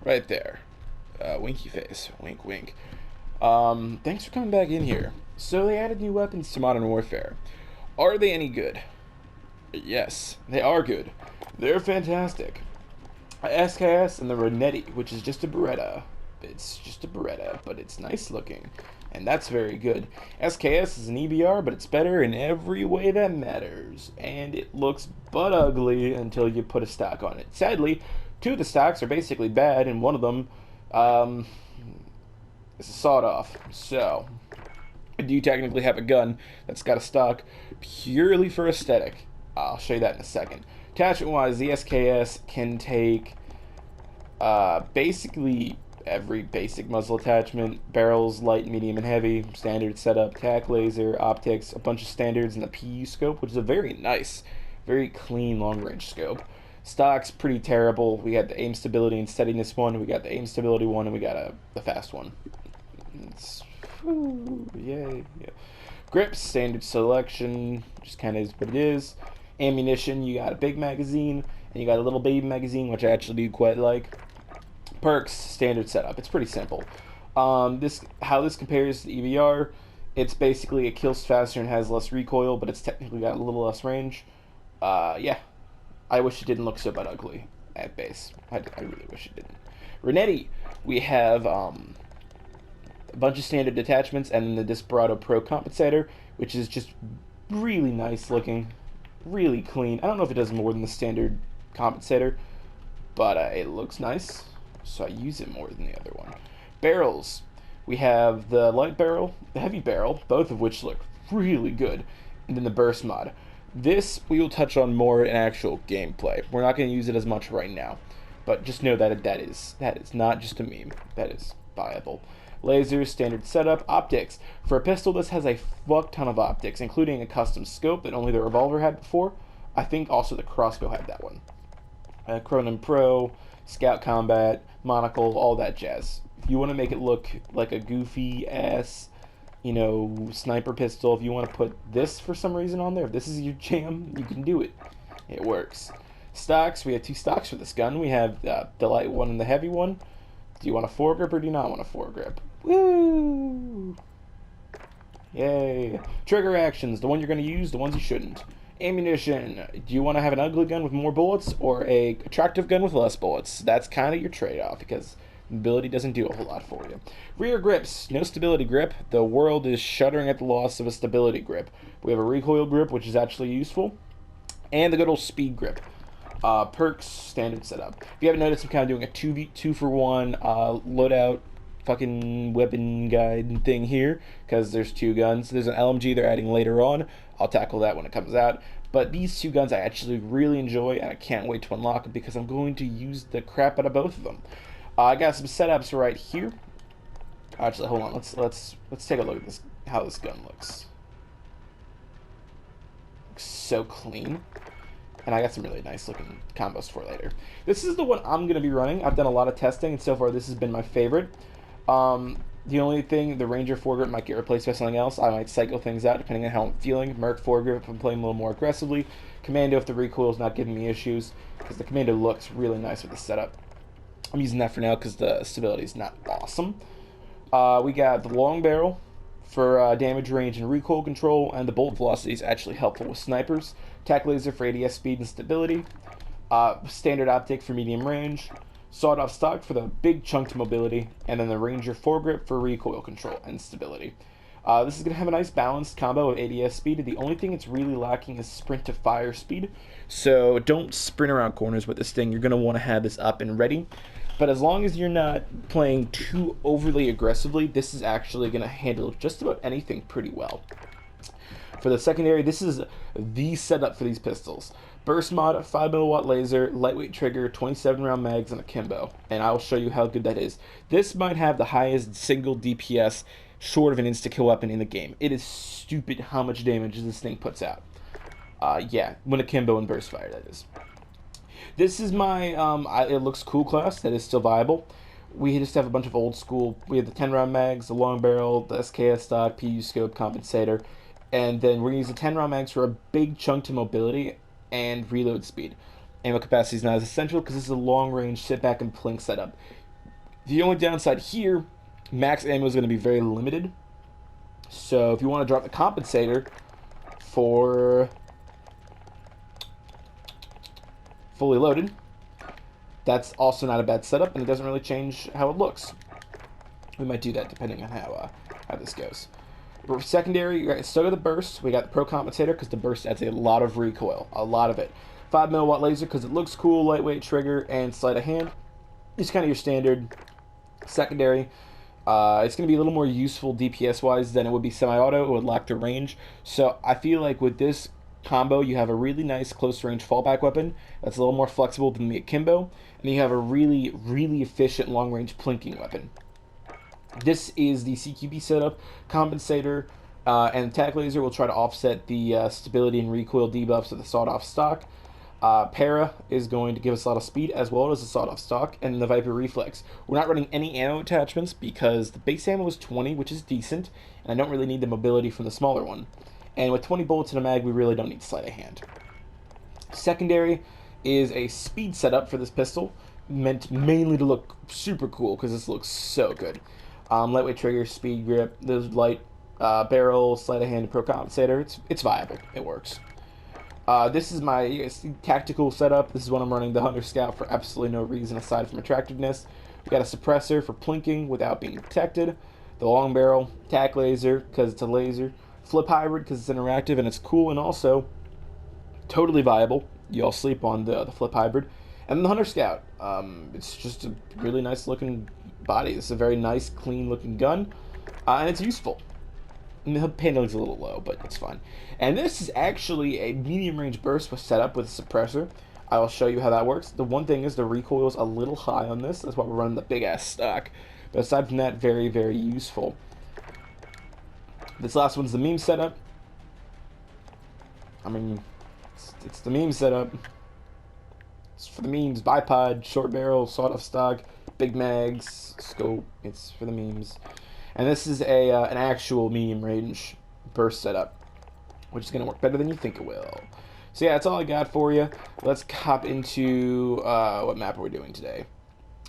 Right there. Winky face. Wink, wink. Thanks for coming back in here. So they added new weapons to Modern Warfare. Are they any good? Yes, they are good. They're fantastic. SKS and the Renetti, which is just a Beretta. It's just a Beretta, but it's nice looking. And that's very good. SKS is an EBR, but it's better in every way that matters. And it looks butt ugly until you put a stock on it. Sadly, two of the stocks are basically bad, and one of them um, is a sawed off. So, I do technically have a gun that's got a stock purely for aesthetic. I'll show you that in a second. Attachment wise, the SKS can take basically every basic muzzle attachment: barrels, light, medium, and heavy, standard setup, tac laser, optics, a bunch of standards, and the PU scope, which is a very nice, very clean long range scope. Stock's pretty terrible. We got the aim stability and steadiness one, we got the aim stability one, and we got the fast one. It's, yay. Yeah. Grips, standard selection, just kind of is what it is. Ammunition, you got a big magazine, and you got a little baby magazine, which I actually do quite like. Perks, standard setup. It's pretty simple. How this compares to the EVR, it's basically it kills faster and has less recoil, but it's technically got a little less range. Yeah, I wish it didn't look so bad ugly at base. I really wish it didn't. Renetti, we have a bunch of standard detachments, and then the Desperado Pro compensator, which is just really nice looking, really clean. I don't know if it does more than the standard compensator, but it looks nice, so I use it more than the other one. Barrels, we have the light barrel, the heavy barrel, both of which look really good, and then the burst mod. This we will touch on more in actual gameplay. We're not going to use it as much right now, but just know that that is not just a meme. That is viable. Lasers, standard setup, optics. For a pistol, this has a fuck ton of optics, including a custom scope that only the revolver had before. I think also the crossbow had that one. Cronin Pro, Scout Combat, Monocle, all that jazz. If you want to make it look like a goofy ass, sniper pistol, if you want to put this for some reason on there, if this is your jam, you can do it. It works. Stocks, we have two stocks for this gun. We have the light one and the heavy one. Do you want a foregrip or do you not want a foregrip? Woo! Yay. Trigger actions, the one you're going to use, the ones you shouldn't. Ammunition, do you want to have an ugly gun with more bullets or a attractive gun with less bullets? That's kind of your trade-off because mobility doesn't do a whole lot for you. Rear grips, no stability grip. The world is shuddering at the loss of a stability grip. We have a recoil grip, which is actually useful, and the good old speed grip. Perks, standard setup. If you haven't noticed, I'm kind of doing a 2 for 1 loadout fucking weapon guide thing here because there's two guns. There's an LMG they're adding later on. I'll tackle that when it comes out. But these two guns I actually really enjoy, and I can't wait to unlock them because I'm going to use the crap out of both of them. I got some setups right here. Actually, hold on. Let's take a look at this. How this gun looks. Looks so clean. And I got some really nice looking combos for later. This is the one I'm going to be running. I've done a lot of testing, and so far this has been my favorite. The only thing, the Ranger foregrip might get replaced by something else. I might cycle things out depending on how I'm feeling. Merc foregrip if I'm playing a little more aggressively. Commando if the recoil is not giving me issues, because the Commando looks really nice with the setup. I'm using that for now because the stability is not awesome. We got the long barrel for damage range and recoil control, and the bolt velocity is actually helpful with snipers. Tac laser for ADS speed and stability. Standard optic for medium range. Sawed off stock for the big chunk to mobility, and then the Ranger foregrip for recoil control and stability. This is going to have a nice balanced combo of ADS speed. The only thing it's really lacking is sprint to fire speed. So don't sprint around corners with this thing. You're going to want to have this up and ready. But as long as you're not playing too overly aggressively, this is actually going to handle just about anything pretty well. For the secondary, this is the setup for these pistols. Burst mod, 5mm laser, lightweight trigger, 27-round mags, and a Kimbo. And I'll show you how good that is. This might have the highest single DPS short of an insta-kill weapon in the game. It is stupid how much damage this thing puts out. Yeah, when a Kimbo and burst fire, that is. This is my, it looks cool class that is still viable. We just have a bunch of old school, we have the 10-round mags, the long barrel, the SKS stock, PU scope, compensator, and then we're going to use the 10-round mags for a big chunk to mobility and reload speed. Ammo capacity is not as essential because this is a long-range sit-back and plink setup. The only downside here, max ammo is going to be very limited. So if you want to drop the compensator for fully loaded, that's also not a bad setup, and it doesn't really change how it looks. We might do that depending on how this goes. For secondary, so got the burst. We got the pro compensator because the burst adds a lot of recoil, a lot of it. 5 milliwatt laser because it looks cool, lightweight trigger, and sleight of hand. It's kind of your standard secondary. It's going to be a little more useful DPS-wise than it would be semi-auto. It would lack the range. So I feel like with this combo, you have a really nice close-range fallback weapon that's a little more flexible than the akimbo, and you have a really, really efficient long-range plinking weapon. This is the CQB setup. Compensator and attack laser will try to offset the stability and recoil debuffs of the sawed-off stock. Para is going to give us a lot of speed as well as the sawed-off stock, and the Viper Reflex. We're not running any ammo attachments because the base ammo is 20, which is decent, and I don't really need the mobility from the smaller one. And with 20 bullets in a mag, we really don't need sleight of hand. Secondary is a speed setup for this pistol, meant mainly to look super cool because this looks so good. Lightweight trigger, speed grip, there's light barrel, sleight of hand, and pro compensator. It's viable. It works. This is my tactical setup. This is when I'm running the Hunter Scout for absolutely no reason aside from attractiveness. We got a suppressor for plinking without being detected. The long barrel, tack laser because it's a laser. Flip hybrid because it's interactive and it's cool and also totally viable. You all sleep on the flip hybrid. And then the Hunter Scout. It's just a really nice looking body. This is a very nice, clean looking gun. And it's useful. The handling's a little low, but it's fine. And this is actually a medium range burst setup with a suppressor. I will show you how that works. The one thing is the recoil's a little high on this. That's why we're running the big ass stock. But aside from that, very, very useful. This last one's the meme setup. I mean, it's the meme setup. It's for the memes. Bipod, short barrel, sawed-off stock, big mags, scope. It's for the memes. And this is an actual medium range burst setup, which is going to work better than you think it will. So yeah, that's all I got for you. Let's hop into what map are we doing today.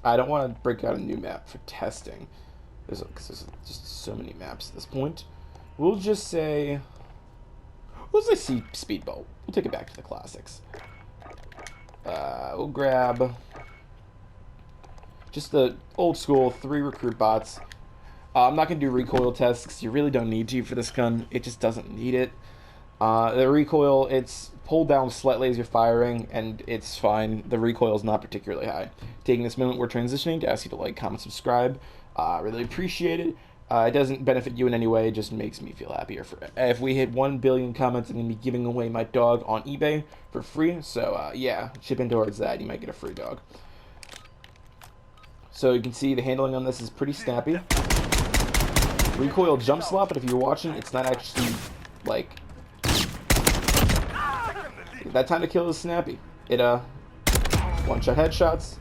I don't want to break out a new map for testing, because there's just so many maps at this point. We'll just say, Speedboat. We'll take it back to the classics. We'll grab just the old school 3 recruit bots. I'm not going to do recoil tests because you really don't need to for this gun. It just doesn't need it. The recoil, it's pulled down slightly as you're firing, and it's fine. The recoil is not particularly high. Taking this moment, we're transitioning to ask you to like, comment, subscribe. Really appreciate it. It doesn't benefit you in any way. It just makes me feel happier. If we hit 1 billion comments, I'm going to be giving away my dog on eBay for free. So, yeah, chip in towards that. You might get a free dog. So you can see the handling on this is pretty snappy. Recoil jumps a lot, but if you're watching, it's not actually, like, that time to kill is snappy. It, one-shot headshots.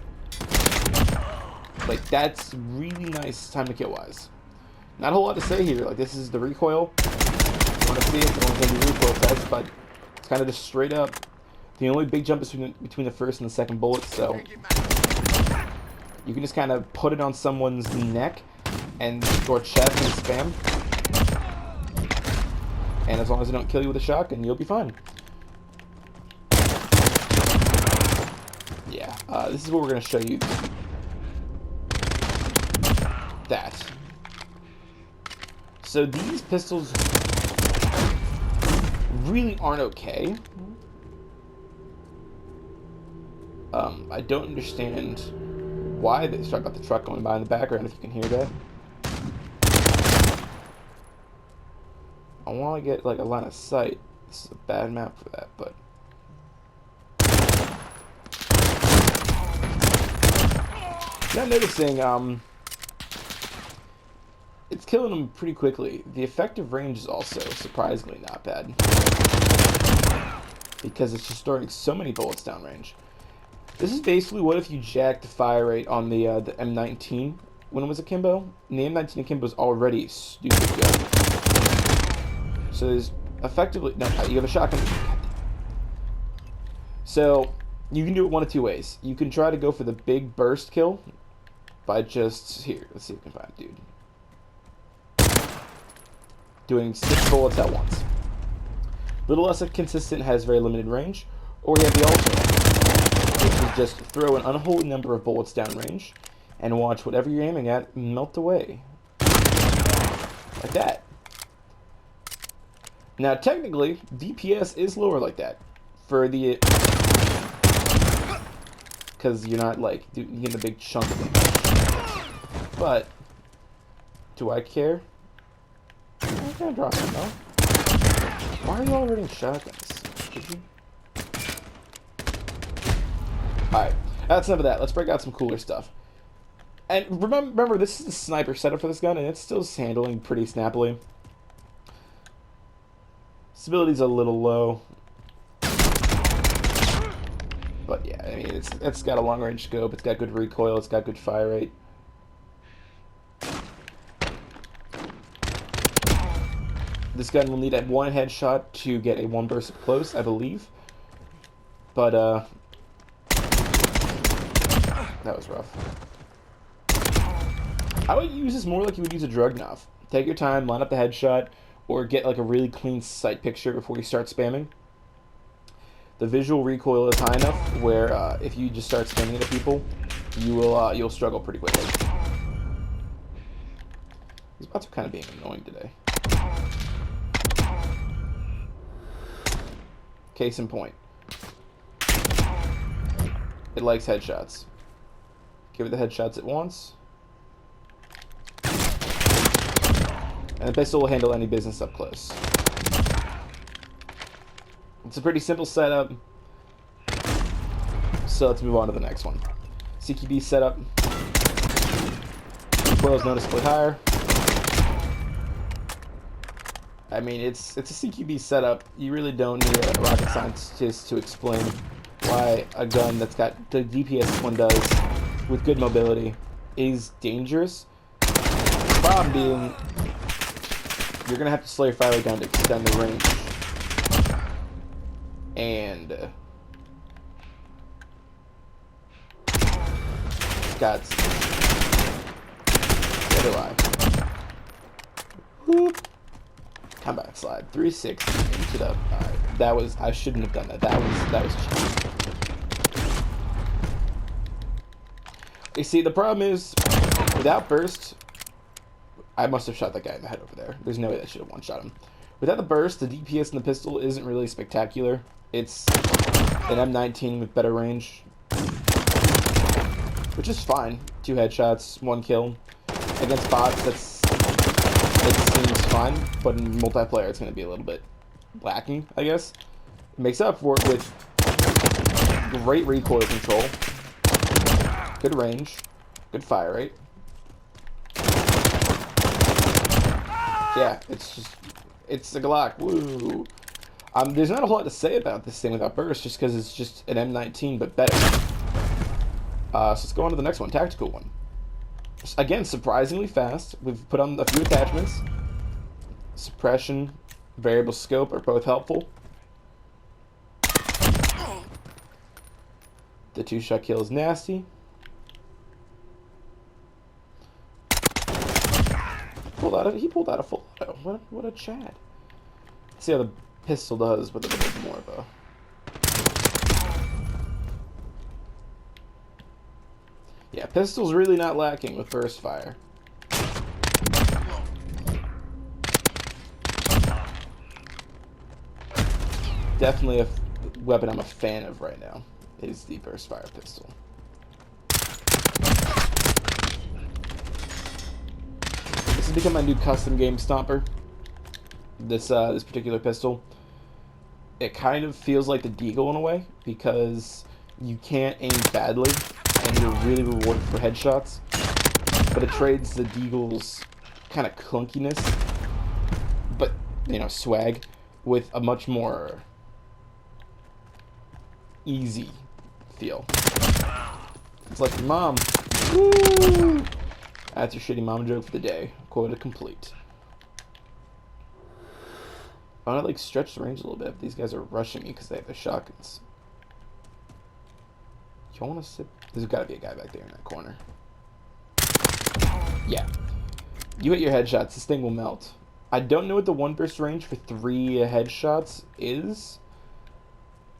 Like, that's really nice time to kill wise. Not a whole lot to say here. Like, this is the recoil. You want to see it, I don't want to do recoil test, but it's kind of just straight up. The only big jump is between the first and the second bullet, so you can just kind of put it on someone's neck and or chest and spam, and as long as they don't kill you with a shotgun, you'll be fine. Yeah, this is what we're going to show you. That. So these pistols really aren't okay. I don't understand why they talk about the truck going by in the background, if you can hear that. I want to get like a line of sight. This is a bad map for that, but I'm noticing it's killing them pretty quickly. The effective range is also surprisingly not bad, because it's just throwing so many bullets downrange. This is basically what if you jacked the fire rate on the M19 when it was akimbo. And the M19 akimbo is already stupid good. So there's effectively no. You have a shotgun. So you can do it one of two ways. You can try to go for the big burst kill, by just here. Let's see if we can find a dude doing 6 bullets at once. Little less consistent, has very limited range, or you have the alternate, which is just throw an unholy number of bullets downrange and watch whatever you're aiming at melt away. Like that. Now, technically, DPS is lower like that for the, because you're not like you get a big chunk of them. But do I care? I'm gonna drop them though. Why are you all running shotguns? Did you? Alright, that's enough of that. Let's break out some cooler stuff. And remember, this is the sniper setup for this gun, and it's still handling pretty snappily. Stability's a little low. But yeah, I mean, it's got a long range scope, it's got good recoil, it's got good fire rate. This gun will need a 1 headshot to get a 1 burst up close, I believe. But, that was rough. I would use this more like you would use a Drugnov. Take your time, line up the headshot, or get like a really clean sight picture before you start spamming. The visual recoil is high enough where if you just start spamming it at people, you'll struggle pretty quickly. These bots are kind of being annoying today. Case in point. It likes headshots. Give it the headshots it wants. And the pistol will handle any business up close. It's a pretty simple setup. So let's move on to the next one. CQB setup. Recoil is noticeably higher. I mean, it's a CQB setup. You really don't need a rocket scientist to explain why a gun that's got the DPS this one does with good mobility is dangerous. The problem being, you're gonna have to slow your fire rate down to extend the range. And got so do I. Whoop. Combat slide 360 into the. Alright, that was. I shouldn't have done that. That was cheating. You see, the problem is without burst, I must have shot that guy in the head over there. There's no way that should have one-shot him. Without the burst, the DPS in the pistol isn't really spectacular. It's an M19 with better range, which is fine. 2 headshots, 1 kill. Against bots, it seems fine, but in multiplayer, it's going to be a little bit lacking, I guess. It makes up for it with great recoil control, good range, good fire rate. Yeah, it's a Glock. Woo! There's not a whole lot to say about this thing without burst, just because it's just an M19, but better. So let's go on to the next one, tactical one. Again, surprisingly fast. We've put on a few attachments. Suppression, variable scope are both helpful. The 2-shot kill is nasty. He pulled out a full auto. What a Chad. Let's see how the pistol does with a bit more of a. Yeah, pistol's really not lacking with burst fire. Definitely a weapon I'm a fan of right now is the burst fire pistol. This has become my new custom game stomper. This particular pistol. It kind of feels like the Deagle in a way because you can't aim badly and you're really rewarded for headshots. But it trades the Deagle's kind of clunkiness, but swag, with a much more easy feel. It's like your mom. Woo! That's your shitty mom joke for the day. Quota complete. I want to like stretch the range a little bit if these guys are rushing me because they have their shotguns. You want to sit? There's got to be a guy back there in that corner. Yeah. You hit your headshots, this thing will melt. I don't know what the 1-burst range for 3 headshots is.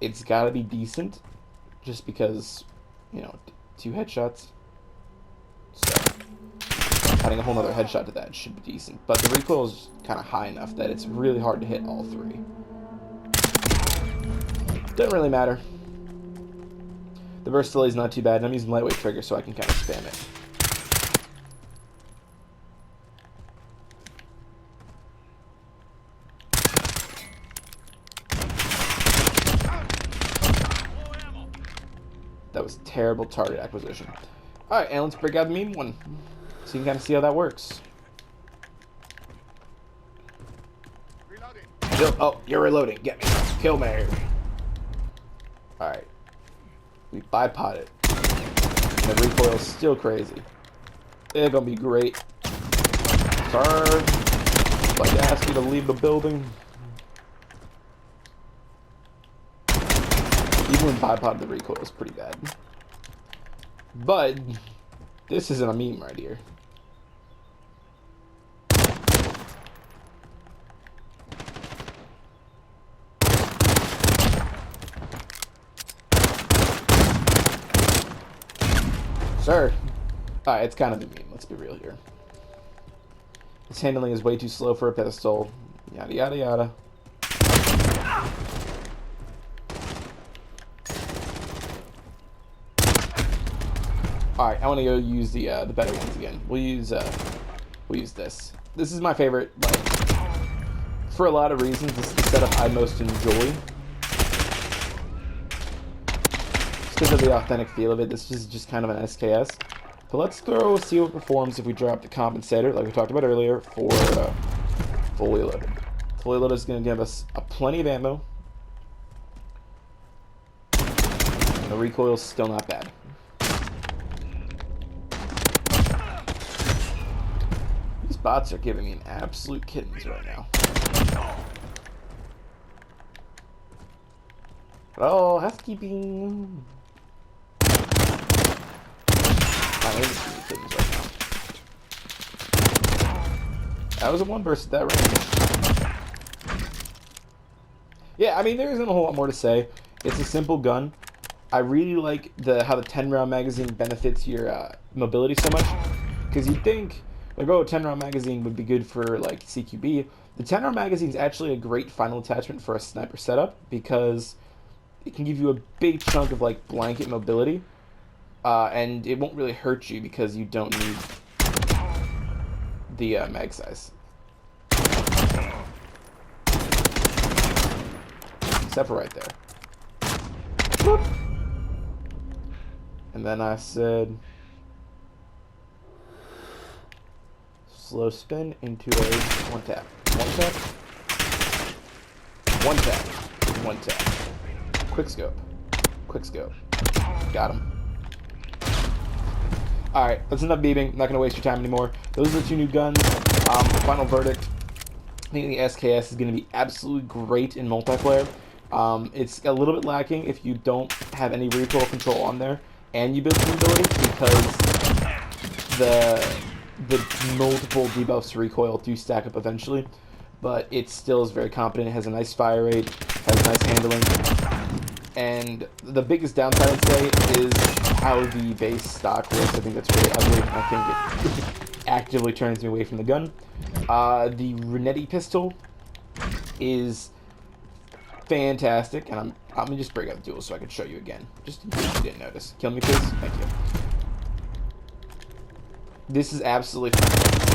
It's gotta be decent. Just because, you know, 2 headshots. So, adding a whole nother headshot to that should be decent. But the recoil is kind of high enough that it's really hard to hit all 3. Doesn't really matter. The burst delay is not too bad, and I'm using lightweight trigger so I can kind of spam it. That was terrible target acquisition. Alright, and let's break out the meme one. So you can kind of see how that works. Oh, you're reloading. Get me. Kill me. Alright. We bipod it. And the recoil is still crazy. It's gonna be great. Sir, I'd like to ask you to leave the building. Even when bipod, the recoil is pretty bad. But this isn't a meme right here. Sir. Alright, it's kind of a meme, let's be real here. Its handling is way too slow for a pistol. Yada yada yada. Alright, I want to go use the better ones again. We'll use this. This is my favorite, like, for a lot of reasons. This is the setup I most enjoy. Because of the authentic feel of it. This is just kind of an SKS. But let's see what performs if we drop the compensator, like we talked about earlier, for fully loaded. Fully loaded is going to give us plenty of ammo. And the recoil is still not bad. These bots are giving me an absolute kittens right now. Oh, housekeeping. That was a 1-burst at that range. Yeah, I mean, there isn't a whole lot more to say. It's a simple gun. I really like how the 10-round magazine benefits your mobility so much. Because you'd think, like, oh, a 10-round magazine would be good for, like, CQB. The 10-round magazine is actually a great final attachment for a sniper setup because it can give you a big chunk of, like, blanket mobility. And it won't really hurt you because you don't need the mag size. Except for right there. Whoop. And then I said, slow spin into a 1 tap. 1 tap. 1 tap. 1 tap. Quick scope. Quick scope. Got him. Alright, that's enough beeping. I'm not going to waste your time anymore. Those are the 2 new guns. Final verdict. I think the SKS is going to be absolutely great in multiplayer. It's a little bit lacking if you don't have any recoil control on there and you build some ability because the multiple debuffs to recoil do stack up eventually. But it still is very competent. It has a nice fire rate, has nice handling. And the biggest downside, I'd say, is how the base stock works. I think that's really ugly. I think it actively turns me away from the gun. The Renetti pistol is fantastic, and I'm gonna just break out the duel so I can show you again, just in case you didn't notice. Kill me, please. Thank you. This is absolutely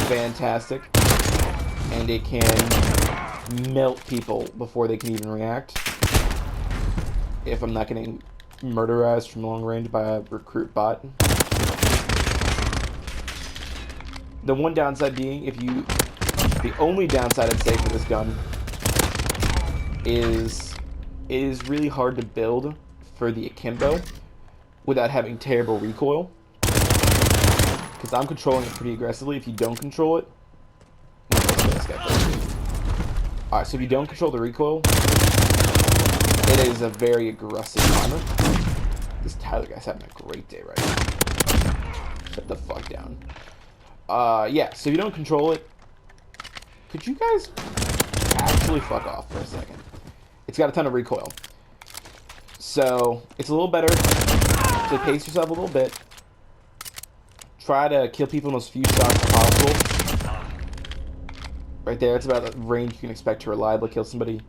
fantastic, and it can melt people before they can even react. If I'm not getting murderized from long range by a recruit bot. The one downside being, the only downside I'd say for this gun is it is really hard to build for the akimbo without having terrible recoil. Because I'm controlling it pretty aggressively. If you don't control it, alright, so if you don't control the recoil, it is a very aggressive timer. This Tyler guy's having a great day right now. Shut the fuck down. Yeah, so if you don't control it, could you guys actually fuck off for a second? It's got a ton of recoil. So, it's a little better to pace yourself a little bit. Try to kill people in as few shots as possible. Right there, it's about the range you can expect to reliably kill somebody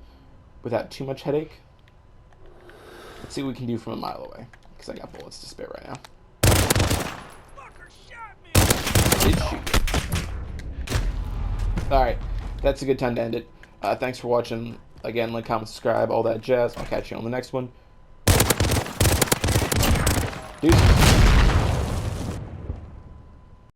without too much headache. Let's see what we can do from a mile away, because I got bullets to spare right now. Did shoot. Alright, that's a good time to end it. Thanks for watching. Again, like, comment, subscribe, all that jazz. I'll catch you on the next one. Deuces.